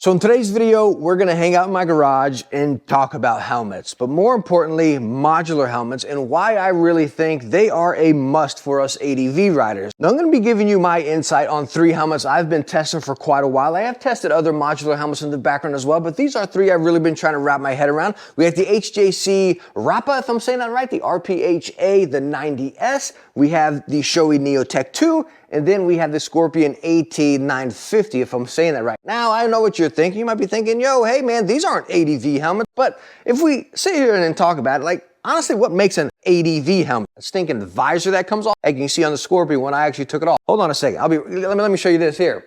So in today's video, we're gonna hang out in my garage and talk about helmets, but more importantly, modular helmets and why I really think they are a must for us ADV riders. Now I'm gonna be giving you my insight on 3 helmets I've been testing for quite a while. I have tested other modular helmets in the background as well, but these are 3 I've really been trying to wrap my head around. We have the HJC RPHA, if I'm saying that right, the RPHA, the 90S. We have the Shoei Neotech 2, and then we have the Scorpion AT950, if I'm saying that right. Now, I know what you're thinking. You might be thinking, yo, hey man, these aren't ADV helmets. But if we sit here and talk about it, like, honestly, what makes an ADV helmet? A stinking visor that comes off. Like you can see on the Scorpion when I actually took it off. Hold on a second. Let me show you this here.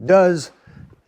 Does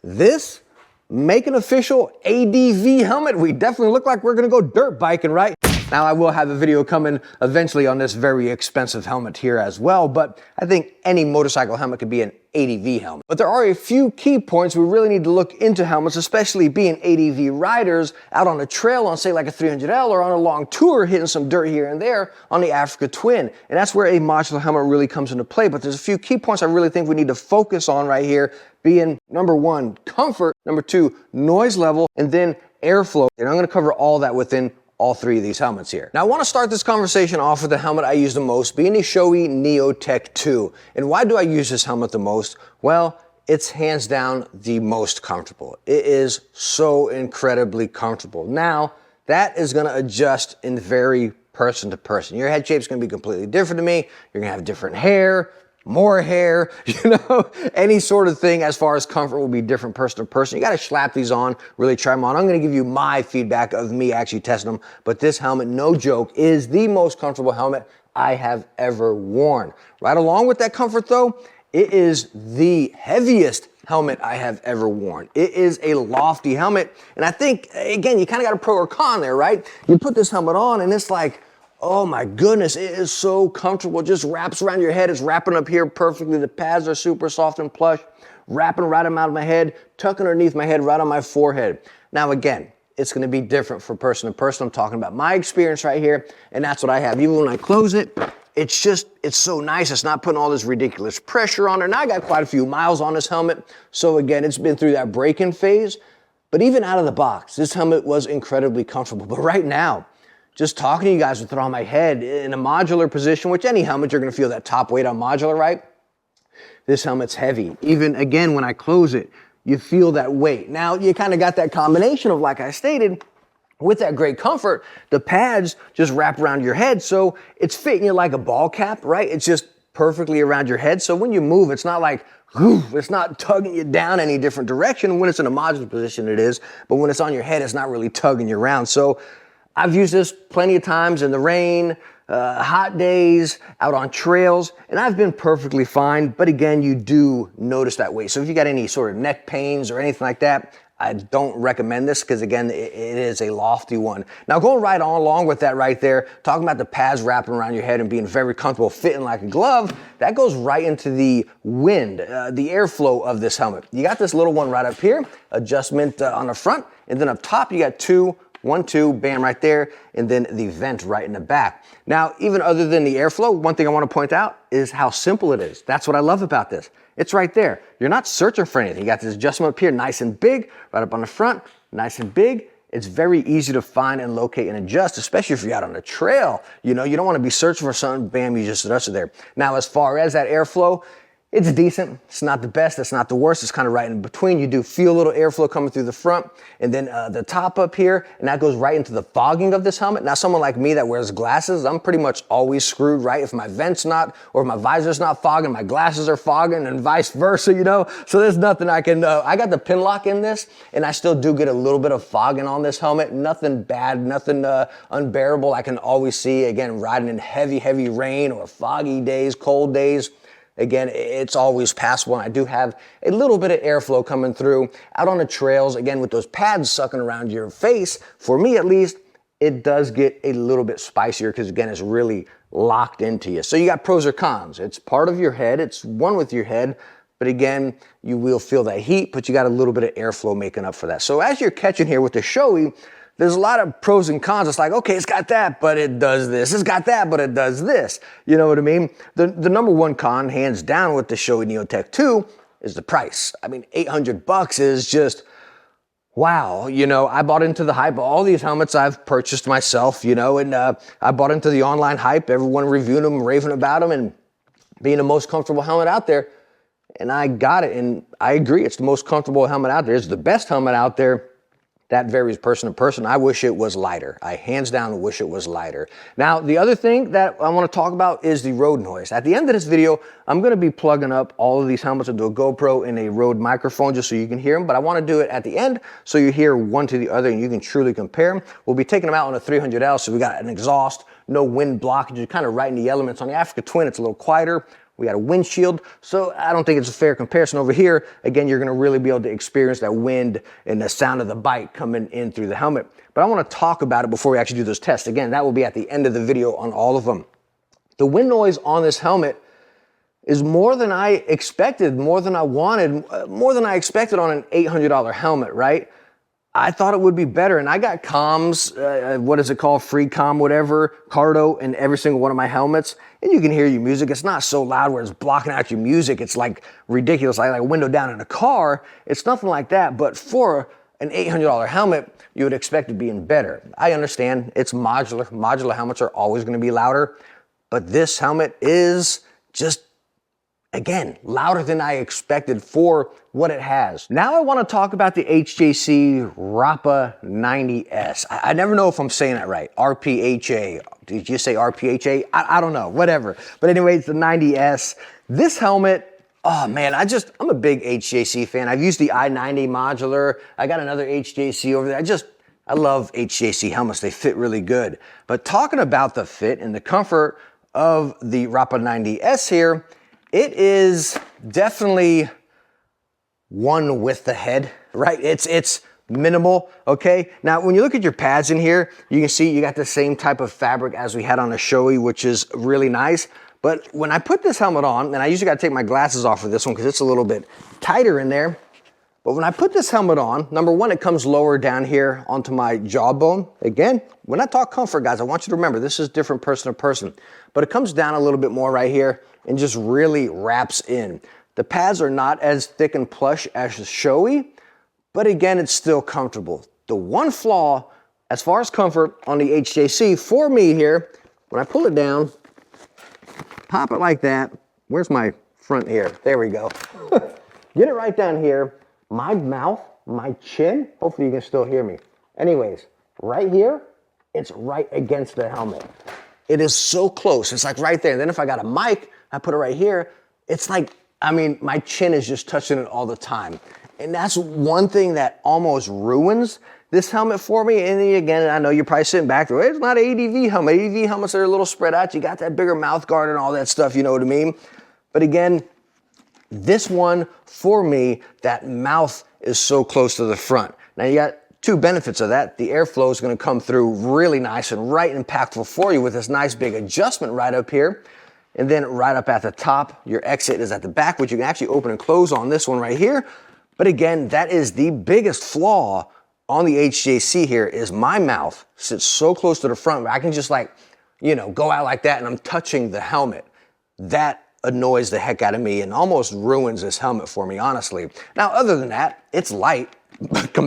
this make an official ADV helmet? We definitely look like we're gonna go dirt biking, right? Now, I will have a video coming eventually on this very expensive helmet here as well, but I think any motorcycle helmet could be an ADV helmet. But there are a few key points we really need to look into helmets, especially being ADV riders out on a trail on, say, like a 300L or on a long tour, hitting some dirt here and there on the Africa Twin. And that's where a modular helmet really comes into play. But there's a few key points I really think we need to focus on right here, being number 1, comfort, number 2, noise level, and then airflow. And I'm gonna cover all that within all 3 of these helmets here. Now I want to start this conversation off with the helmet I use the most, being the Shoei Neotech 2. And why do I use this helmet the most? Well, it's hands down the most comfortable. It is so incredibly comfortable. Now, that is gonna adjust in very person to person. Your head shape's gonna be completely different to me. You're gonna have different hair, more hair, you know, any sort of thing as far as comfort will be different person to person. You gotta slap these on, really try them on. I'm gonna give you my feedback of me actually testing them, but this helmet, no joke, is the most comfortable helmet I have ever worn. Right along with that comfort though, it is the heaviest helmet I have ever worn. It is a lofty helmet, and I think, again, you kinda got a pro or con there, right? You put this helmet on and it's like, oh my goodness, it is so comfortable. It just wraps around your head. It's wrapping up here perfectly. The pads are super soft and plush, wrapping right out of my head, tucking underneath my head, right on my forehead. Now again, it's gonna be different from person to person. I'm talking about my experience right here, and that's what I have. Even when I close it, it's so nice. It's not putting all this ridiculous pressure on it. Now I got quite a few miles on this helmet. So again, it's been through that break-in phase, but even out of the box, this helmet was incredibly comfortable. But right now, just talking to you guys with it on my head in a modular position, which any helmet, you're gonna feel that top weight on modular, right? This helmet's heavy. Even again, when I close it, you feel that weight. Now, you kind of got that combination of, like I stated, with that great comfort, the pads just wrap around your head, so it's fitting you like a ball cap, right? It's just perfectly around your head, so when you move, it's not like, it's not tugging you down any different direction. When it's in a modular position, it is, but when it's on your head, it's not really tugging you around. So I've used this plenty of times in the rain, hot days, out on trails, and I've been perfectly fine. But again, you do notice that weight. So if you got any sort of neck pains or anything like that, I don't recommend this because again, it is a lofty one. Now going right on along with that right there, talking about the pads wrapping around your head and being very comfortable, fitting like a glove, that goes right into the wind, the airflow of this helmet. You got this little one right up here, adjustment on the front, and then up top you got 1, 2, bam, right there, and then the vent right in the back. Now, even other than the airflow, one thing I want to point out is how simple it is. That's what I love about this. It's right there. You're not searching for anything. You got this adjustment up here, nice and big, right up on the front, nice and big. It's very easy to find and locate and adjust, especially if you're out on a trail. You know, you don't want to be searching for something, bam, you just adjust it there. Now, as far as that airflow, it's decent. It's not the best. It's not the worst. It's kind of right in between. You do feel a little airflow coming through the front and then the top up here, and that goes right into the fogging of this helmet. Now, someone like me that wears glasses, I'm pretty much always screwed, right? If my vent's not, or if my visor's not fogging, my glasses are fogging and vice versa, you know? So there's nothing I can, I got the pin lock in this, and I still do get a little bit of fogging on this helmet. Nothing bad, nothing unbearable. I can always see, again, riding in heavy, heavy rain or foggy days, cold days. Again, it's always passable. I do have a little bit of airflow coming through out on the trails. Again, with those pads sucking around your face, for me at least, it does get a little bit spicier because again, it's really locked into you. So you got pros or cons. It's part of your head. It's one with your head. But again, you will feel that heat, but you got a little bit of airflow making up for that. So as you're catching here with the Shoei, there's a lot of pros and cons. It's like, okay, it's got that, but it does this. It's got that, but it does this. You know what I mean? The number one con, hands down, with the Shoei Neotech 2 is the price. I mean, $800 is just, wow, you know, I bought into the hype. All these helmets I've purchased myself, you know, and I bought into the online hype, everyone reviewing them, raving about them, and being the most comfortable helmet out there. And I got it, and I agree, it's the most comfortable helmet out there. It's the best helmet out there. That varies person to person. I wish it was lighter. I hands down wish it was lighter. Now, the other thing that I want to talk about is the road noise. At the end of this video, I'm going to be plugging up all of these helmets into a GoPro and a Rode microphone just so you can hear them, but I want to do it at the end so you hear one to the other and you can truly compare them. We'll be taking them out on a 300L, so we got an exhaust, no wind blockage, you're kind of right in the elements. On the Africa Twin, it's a little quieter. We got a windshield, so I don't think it's a fair comparison over here. Again, you're gonna really be able to experience that wind and the sound of the bike coming in through the helmet. But I wanna talk about it before we actually do those tests. Again, that will be at the end of the video on all of them. The wind noise on this helmet is more than I expected, more than I wanted, more than I expected on an $800 helmet, right? I thought it would be better, and I got comms, what is it called, free comm, whatever, Cardo in every single one of my helmets, and you can hear your music. It's not so loud where it's blocking out your music. It's like ridiculous, like a window down in a car. It's nothing like that, but for an $800 helmet, you would expect it being better. I understand it's modular. Modular helmets are always gonna be louder, but this helmet is just, again, louder than I expected for what it has. Now I want to talk about the HJC RPHA 90S. I never know if I'm saying that right. RPHA. Did you say RPHA? I don't know, whatever. But anyway, it's the 90S. This helmet, oh man, I'm a big HJC fan. I've used the i90 Modular. I got another HJC over there. I love HJC helmets. They fit really good. But talking about the fit and the comfort of the RPHA 90S here, it is definitely one with the head, right? It's minimal, okay? Now, when you look at your pads in here, you can see you got the same type of fabric as we had on the Shoei, which is really nice. But when I put this helmet on, and I usually got to take my glasses off for this one because it's a little bit tighter in there. But when I put this helmet on, number one, it comes lower down here onto my jawbone. Again, when I talk comfort, guys, I want you to remember this is different person to person. But it comes down a little bit more right here and just really wraps in. The pads are not as thick and plush as the Shoei, but again, it's still comfortable. The one flaw, as far as comfort on the HJC for me here, when I pull it down, pop it like that. Where's my front here? There we go. Get it right down here. My mouth, my chin, hopefully you can still hear me. Anyways, right here, it's right against the helmet. It is so close, it's like right there. And then if I got a mic, I put it right here, it's like, I mean, my chin is just touching it all the time. And that's one thing that almost ruins this helmet for me. And then again, I know you're probably sitting back there, it's not an ADV helmet. ADV helmets are a little spread out. You got that bigger mouth guard and all that stuff, you know what I mean? But again, this one, for me, that mouth is so close to the front. Now you got two benefits of that. The airflow is gonna come through really nice and right impactful for you with this nice big adjustment right up here. And then right up at the top, your exit is at the back, which you can actually open and close on this one right here. But again, that is the biggest flaw on the HJC here is my mouth sits so close to the front where I can just like, you know, go out like that and I'm touching the helmet. That annoys the heck out of me and almost ruins this helmet for me, honestly. Now, other than that, it's light.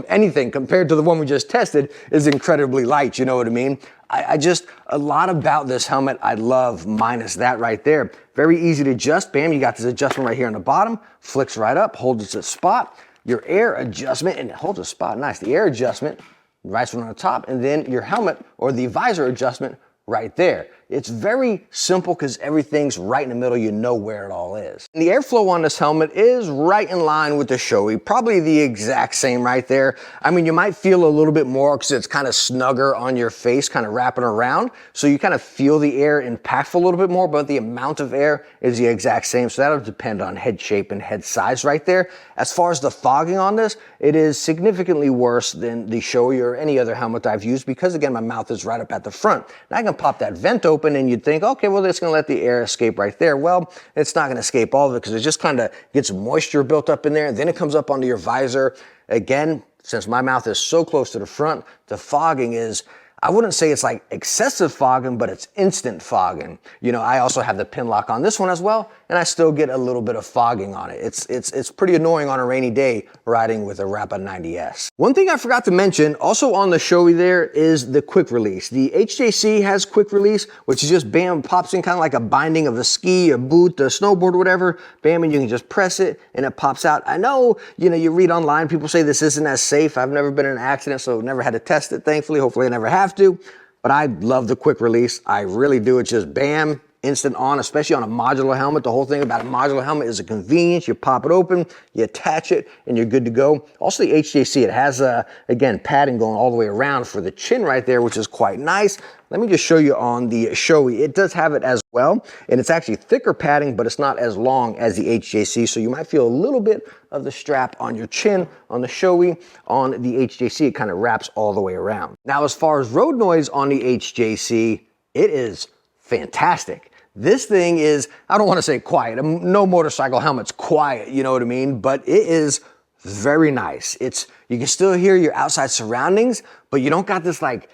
Anything compared to the one we just tested is incredibly light, you know what I mean? A lot about this helmet I love, minus that right there. Very easy to adjust. Bam, you got this adjustment right here on the bottom, flicks right up, holds its spot. Your air adjustment, and it holds a spot, nice. The air adjustment, right on the top, and then your helmet or the visor adjustment right there. It's very simple because everything's right in the middle. You know where it all is. And the airflow on this helmet is right in line with the Shoei, probably the exact same right there. I mean, you might feel a little bit more because it's kind of snugger on your face, kind of wrapping around. So you kind of feel the air impactful a little bit more, but the amount of air is the exact same. So that'll depend on head shape and head size right there. As far as the fogging on this, it is significantly worse than the Shoei or any other helmet I've used because again, my mouth is right up at the front. Now I can pop that vent open and you'd think, okay, well, it's gonna let the air escape right there. Well, it's not gonna escape all of it because it just kind of gets moisture built up in there. And then it comes up onto your visor. Again, since my mouth is so close to the front, the fogging is, I wouldn't say it's like excessive fogging, but it's instant fogging. You know, I also have the pin lock on this one as well, and I still get a little bit of fogging on it. It's pretty annoying on a rainy day riding with a RPHA 90S. One thing I forgot to mention, also on the Shoei there, is the quick release. The HJC has quick release, which is just bam, pops in kind of like a binding of a ski, a boot, a snowboard, whatever. Bam, and you can just press it and it pops out. I know, you know, you read online, people say this isn't as safe. I've never been in an accident, so never had to test it, thankfully. Hopefully I never have to, but I love the quick release. I really do. It's just bam, instant on, especially on a modular helmet. The whole thing about a modular helmet is a convenience. You pop it open, you attach it, and you're good to go. Also the HJC, it has, again, padding going all the way around for the chin right there, which is quite nice. Let me just show you on the Shoei. It does have it as well, and it's actually thicker padding, but it's not as long as the HJC, so you might feel a little bit of the strap on your chin on the Shoei. On the HJC, it kind of wraps all the way around. Now, as far as road noise on the HJC, it is fantastic. This thing is, I don't want to say quiet. No motorcycle helmet's quiet, you know what I mean? But it is very nice. You can still hear your outside surroundings, but you don't got this like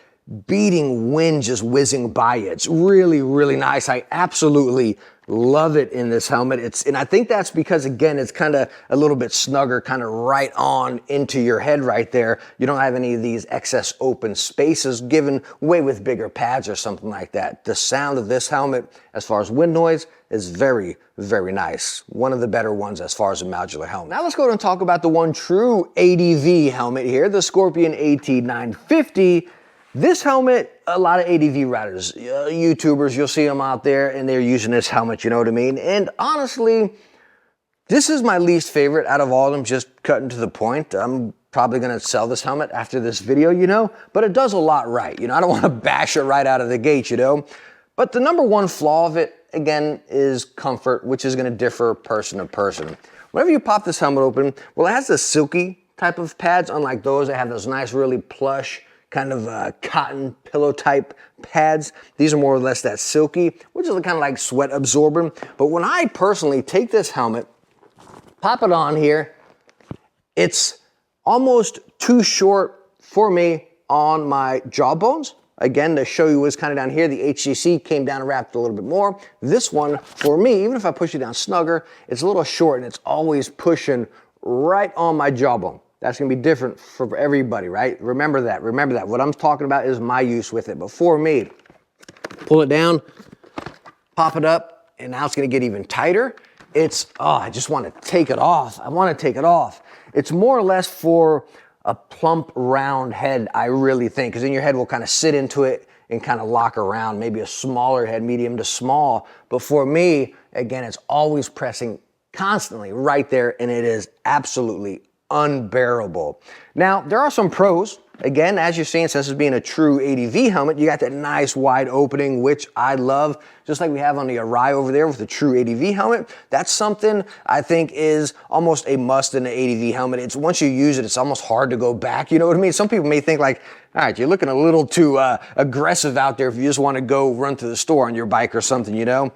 beating wind just whizzing by you. It's really, really nice. I absolutely love it in this helmet. And I think that's because, again, it's kind of a little bit snugger, kind of right on into your head right there. You don't have any of these excess open spaces given way with bigger pads or something like that. The sound of this helmet, as far as wind noise, is very, very nice. One of the better ones as far as a modular helmet. Now let's go ahead and talk about the one true ADV helmet here, the Scorpion AT950. This helmet, a lot of ADV riders, YouTubers, you'll see them out there and they're using this helmet, you know what I mean? And honestly, this is my least favorite out of all of them, just cutting to the point. I'm probably gonna sell this helmet after this video, you know, but it does a lot right. You know, I don't wanna bash it right out of the gate, you know, but the number one flaw of it, again, is comfort, which is gonna differ person to person. Whenever you pop this helmet open, well, it has the silky type of pads, unlike those that have those nice, really plush, kind of cotton pillow type pads. These are more or less that silky, which is kind of like sweat absorbent. But when I personally take this helmet, pop it on here, it's almost too short for me on my jawbones. Again, to show you what's kind of down here, the HJC came down and wrapped a little bit more. This one, for me, even if I push it down snugger, it's a little short and it's always pushing right on my jawbone. That's gonna be different for everybody, right? Remember that, remember that. What I'm talking about is my use with it. But for me, pull it down, pop it up, and now it's gonna get even tighter. I just wanna take it off. I wanna take it off. It's more or less for a plump, round head, I really think, because then your head will kind of sit into it and kind of lock around, maybe a smaller head, medium to small. But for me, again, it's always pressing constantly right there, and it is absolutely unbearable. Now, there are some pros. Again, as you're seeing, since it's being a true ADV helmet, you got that nice wide opening, which I love, just like we have on the Arai over there with the true ADV helmet. That's something I think is almost a must in the ADV helmet. It's once you use it, it's almost hard to go back, you know what I mean? Some people may think like, all right, you're looking a little too aggressive out there if you just want to go run to the store on your bike or something, you know?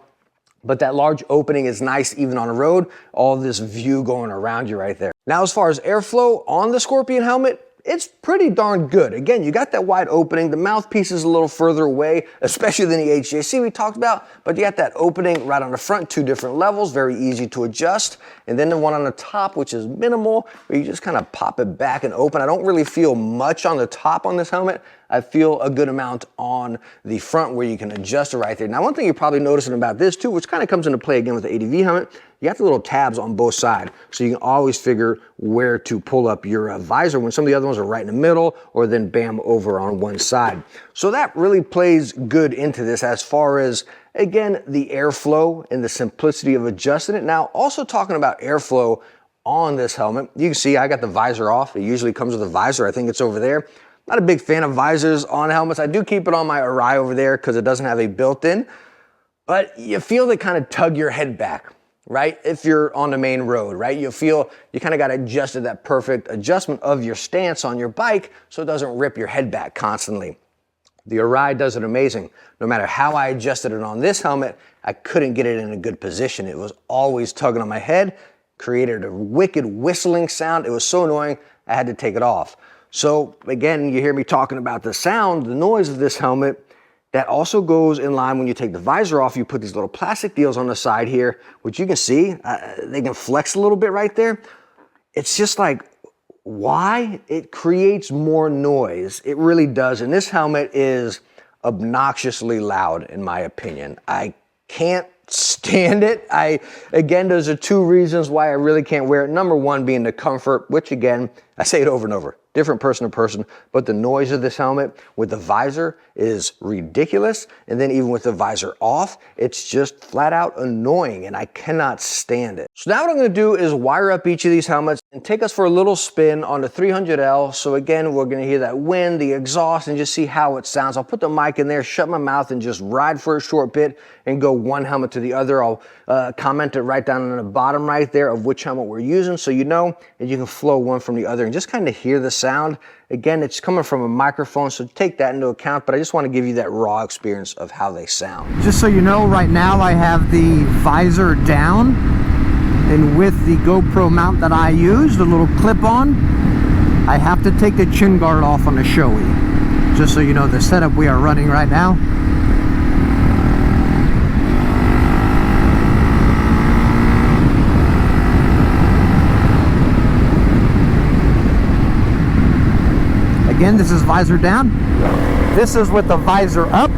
But that large opening is nice even on the road, all this view going around you right there. Now, as far as airflow on the Scorpion helmet, it's pretty darn good. Again, you got that wide opening. The mouthpiece is a little further away, especially than the HJC we talked about, but you got that opening right on the front, 2 different levels, very easy to adjust. And then the one on the top, which is minimal, where you just kind of pop it back and open. I don't really feel much on the top on this helmet. I feel a good amount on the front where you can adjust it right there. Now, one thing you're probably noticing about this too, which kind of comes into play again with the ADV helmet, you got the little tabs on both sides, so you can always figure where to pull up your visor when some of the other ones are right in the middle or then bam over on one side. So that really plays good into this as far as, again, the airflow and the simplicity of adjusting it. Now, also talking about airflow on this helmet, you can see I got the visor off. It usually comes with a visor. I think it's over there. Not a big fan of visors on helmets. I do keep it on my Arai over there because it doesn't have a built-in, but you feel they kind of tug your head back, right? If you're on the main road, right? You feel you kind of got to adjust to that perfect adjustment of your stance on your bike so it doesn't rip your head back constantly. The Arai does it amazing. No matter how I adjusted it on this helmet, I couldn't get it in a good position. It was always tugging on my head, created a wicked whistling sound. It was so annoying, I had to take it off. So again, you hear me talking about the sound, the noise of this helmet. That also goes in line when you take the visor off. You put these little plastic deals on the side here, which you can see, they can flex a little bit right there. It's just like, why? It creates more noise. It really does. And this helmet is obnoxiously loud, in my opinion. I can't stand it. Again, those are two reasons why I really can't wear it. Number one being the comfort, which again, I say it over and over, different person to person, but the noise of this helmet with the visor is ridiculous. And then even with the visor off, it's just flat out annoying and I cannot stand it. So now what I'm gonna do is wire up each of these helmets and take us for a little spin on the 300L. So again, we're gonna hear that wind, the exhaust, and just see how it sounds. I'll put the mic in there, shut my mouth, and just ride for a short bit and go one helmet to the other. I'll comment it right down on the bottom right there of which helmet we're using, so you know, and you can flow one from the other and just kind of hear the sound. Again, it's coming from a microphone, so take that into account, but I just want to give you that raw experience of how they sound. Just so you know, right now I have the visor down, and with the GoPro mount that I use, the little clip-on, I have to take the chin guard off on the Shoei. Just so you know the setup we are running right now. Again, this is visor down. This is with the visor up.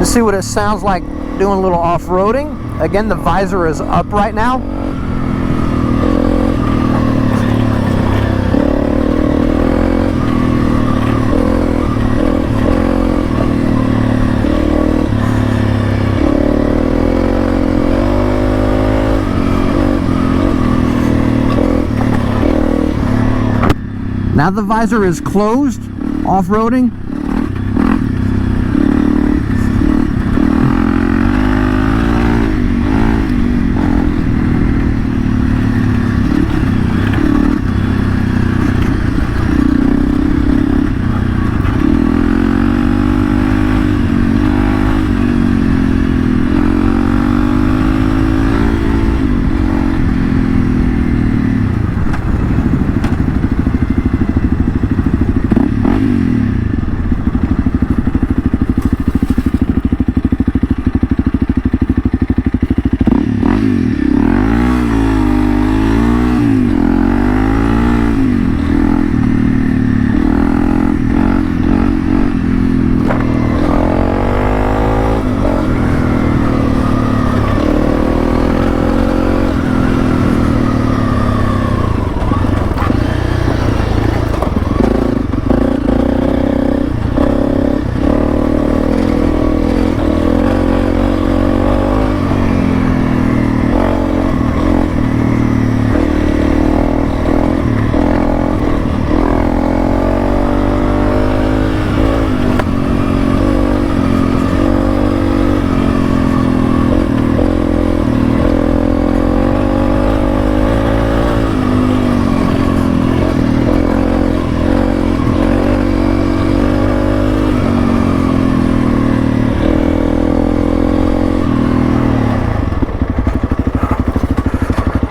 See what it sounds like doing a little off-roading. Again, the visor is up right now. Now the visor is closed, off-roading.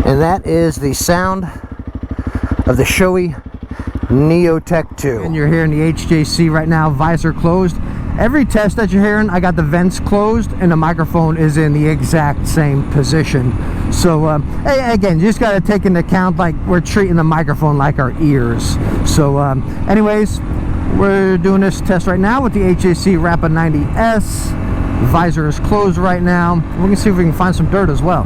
And that is the sound of the Shoei Neotech 2. And you're hearing the HJC right now, visor closed. Every test that you're hearing, I got the vents closed and the microphone is in the exact same position. So again, you just got to take into account, like, we're treating the microphone like our ears. So anyways, we're doing this test right now with the HJC RPHA 90S. Visor is closed right now. We're gonna see if we can find some dirt as well.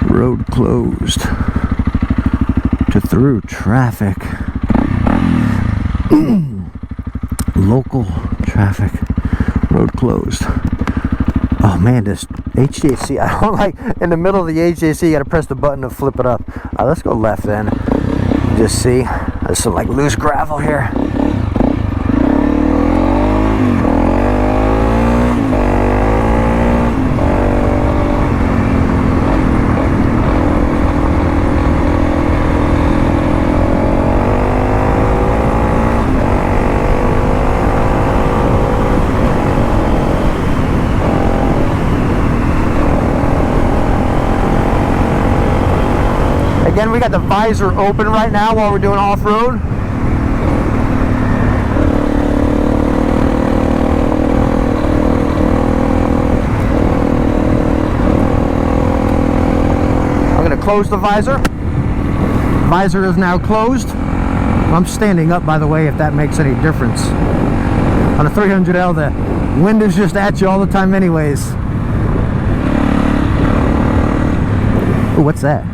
Road closed to 3. through traffic. Local traffic. Road closed. Oh man, this HJC, I don't like, in the middle of the HJC, you gotta press the button to flip it up. Let's go left then. Just see, there's some like loose gravel here. Again, we got the visor open right now while we're doing off-road. I'm going to close the visor. Visor is now closed. I'm standing up, by the way, if that makes any difference. On a 300L, the wind is just at you all the time anyways. Ooh, what's that?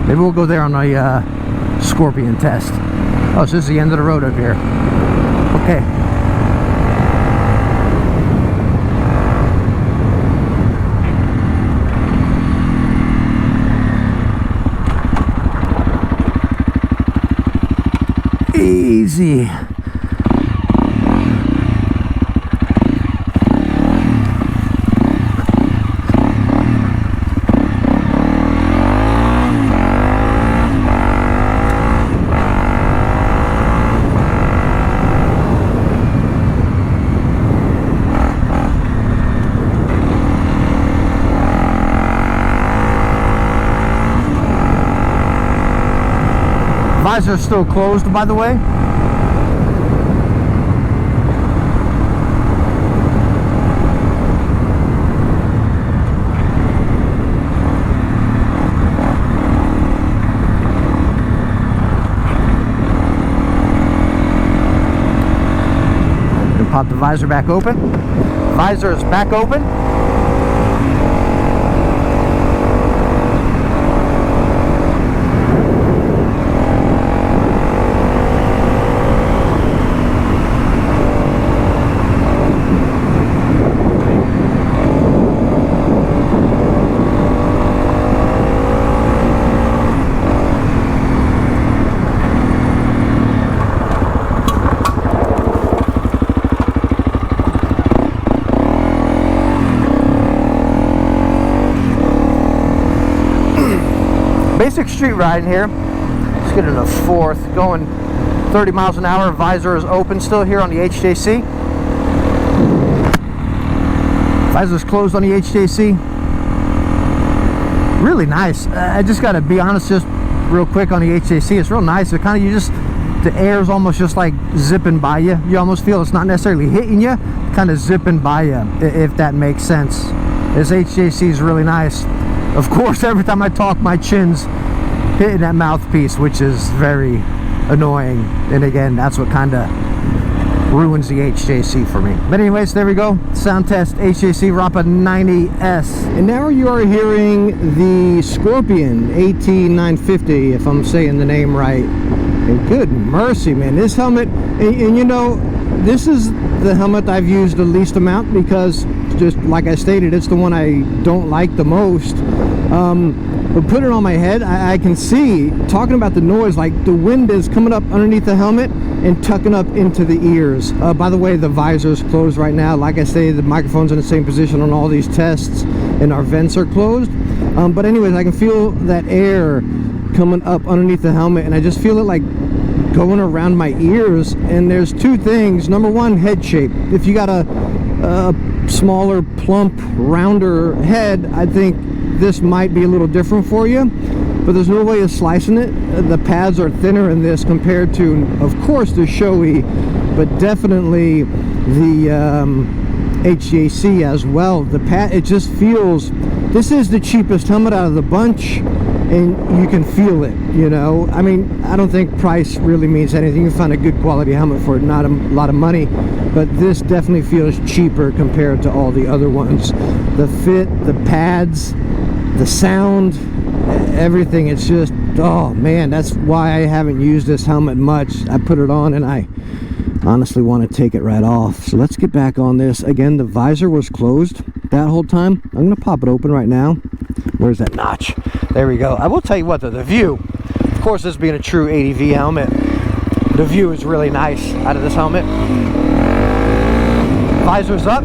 Maybe we'll go there on a Scorpion test. Oh, so this is the end of the road up here. Okay. Easy. Visor is still closed, by the way. And pop the visor back open. Visor is back open. Basic street riding here. Let's get in a fourth, going 30 miles an hour. Visor is open still here on the HJC. Visor is closed on the HJC. Really nice. I just gotta be honest, just real quick on the HJC. It's real nice. It kind of, the air is almost just like zipping by you. You almost feel it's not necessarily hitting you, kind of zipping by you, if that makes sense. This HJC is really nice. Of course, every time I talk, my chin's hitting that mouthpiece, which is very annoying. And again, that's what kind of ruins the HJC for me. But anyways, there we go. Sound test, HJC RPHA 90S. And now you are hearing the Scorpion AT950, if I'm saying the name right. And good mercy, man. This helmet, and you know, this is the helmet I've used the least amount because, just like I stated, it's the one I don't like the most. But put it on my head, I can see, talking about the noise, like the wind is coming up underneath the helmet and tucking up into the ears. By the way, the visor is closed right now. Like I say, the microphone's in the same position on all these tests and our vents are closed. But anyways, I can feel that air coming up underneath the helmet and I just feel it like going around my ears. And there's two things. Number one, head shape. If you got a smaller, plump, rounder head, I think this might be a little different for you, but there's no way of slicing it. The pads are thinner in this compared to, of course, the Shoei, but definitely the HJC as well. The pad, it just feels, this is the cheapest helmet out of the bunch, and you can feel it, you know. I mean, I don't think price really means anything. You can find a good quality helmet for not a lot of money, but this definitely feels cheaper compared to all the other ones. The fit, the pads, the sound, everything. It's just, oh man, that's why I haven't used this helmet much. I put it on and I honestly want to take it right off. So let's get back on this. Again, the visor was closed that whole time. I'm going to pop it open right now. Where's that notch? There we go. I will tell you what, the view, of course, this being a true ADV helmet, the view is really nice out of this helmet. Visor's up.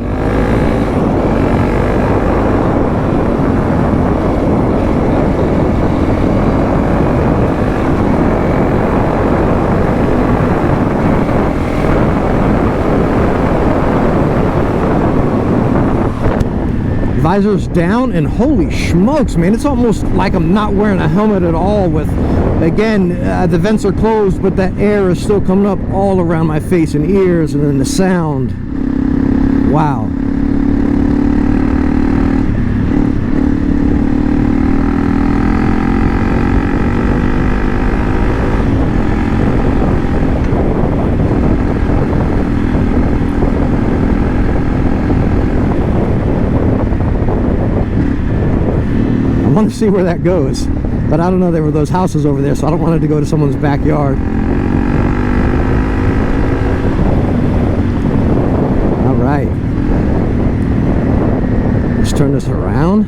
Visor's down, and holy smokes, man, it's almost like I'm not wearing a helmet at all. With, again, the vents are closed, but that air is still coming up all around my face and ears, and then the sound. Wow. I want to see where that goes, but I don't know. There were those houses over there, so I don't want it to go to someone's backyard. All right, let's turn this around.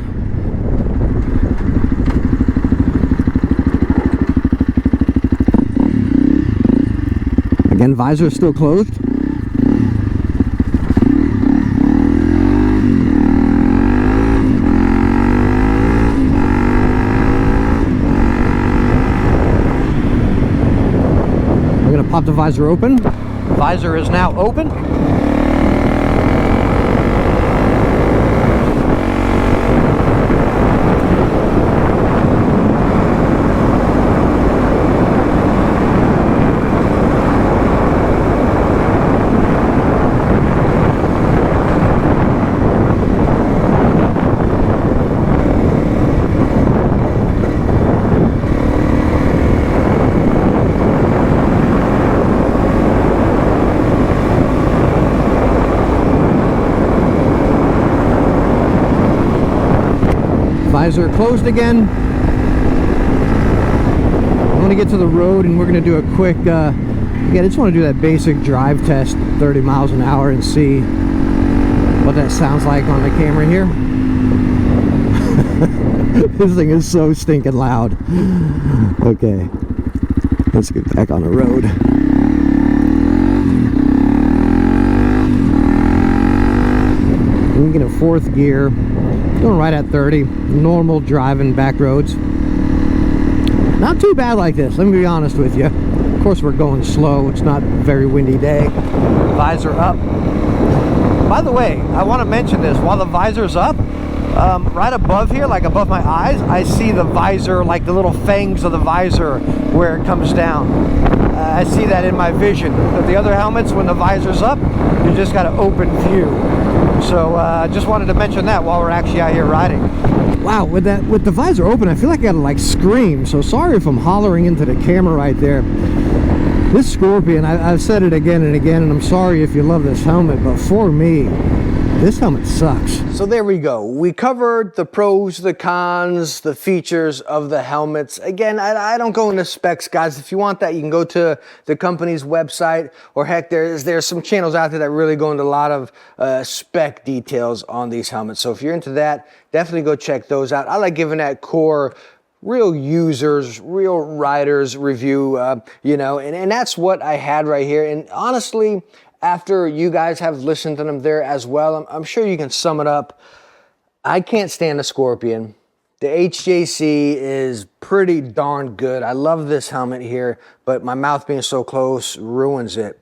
Again, visor is still closed. Pop the visor open. The visor is now open. Visor closed again. I'm going to get to the road and we're going to do a quick, again, I just want to do that basic drive test, 30 miles an hour, and see what that sounds like on the camera here. This thing is so stinking loud. Okay, let's get back on the road. I'm going to fourth gear. Going right at 30, normal driving back roads. Not too bad like this, let me be honest with you. Of course we're going slow, it's not a very windy day. Visor up. By the way, I want to mention this, while the visor's up, right above here, like above my eyes, I see the visor, like the little fangs of the visor where it comes down. I see that in my vision. But the other helmets, when the visor's up, you just got an open view. So I just wanted to mention that while we're actually out here riding. Wow, with the visor open, I feel like I gotta like scream. So sorry if I'm hollering into the camera right there. This Scorpion, I've said it again and again, and I'm sorry if you love this helmet, but for me, this helmet sucks. So there we go. We covered the pros, the cons, the features of the helmets. Again, I don't go into specs, guys. If you want that, you can go to the company's website, or heck, there's some channels out there that really go into a lot of spec details on these helmets. So if you're into that, definitely go check those out. I like giving that core real users, real riders review, you know, and that's what I had right here. And honestly, after you guys have listened to them there as well, I'm sure you can sum it up. I can't stand the Scorpion. The HJC is pretty darn good. I love this helmet here, but my mouth being so close ruins it.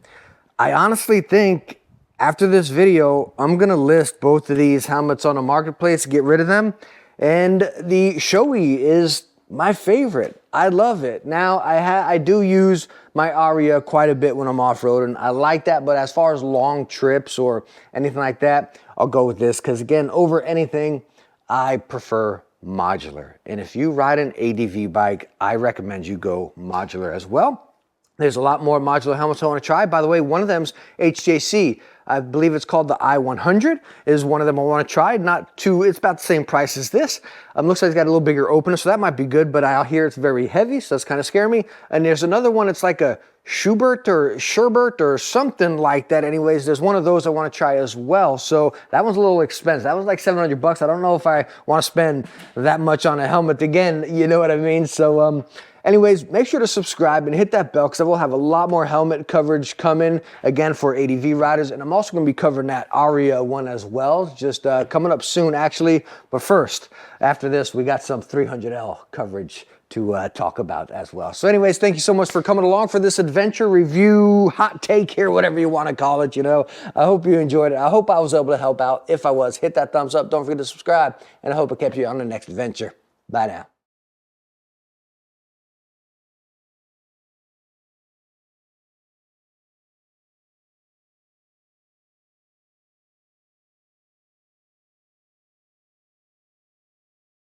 I honestly think after this video, I'm gonna list both of these helmets on the marketplace, get rid of them. And the Shoei is my favorite. I love it. Now, I do use my Aria quite a bit when I'm off-roading. I like that, but as far as long trips or anything like that, I'll go with this, because again, over anything, I prefer Modular. And if you ride an ADV bike, I recommend you go Modular as well. There's a lot more Modular helmets I want to try. By the way, one of them's HJC. I believe it's called the I100 is one of them I want to try. Not too, it's about the same price as this. Looks like it's got a little bigger opener, so that might be good, but I hear it's very heavy, so that's kind of scary me. And there's another one, it's like a Schubert or something like that. Anyways, there's one of those I want to try as well. So that one's a little expensive. That was like 700 bucks. I don't know if I want to spend that much on a helmet again, you know what I mean? So anyways, make sure to subscribe and hit that bell because I will have a lot more helmet coverage coming again for ADV riders. And I'm also going to be covering that Aria one as well, just coming up soon actually. But first, after this, we got some 300L coverage to talk about as well. So anyways, thank you so much for coming along for this adventure review, hot take here, whatever you want to call it, you know. I hope you enjoyed it. I hope I was able to help out. If I was, hit that thumbs up. Don't forget to subscribe. And I hope it kept you on the next adventure. Bye now.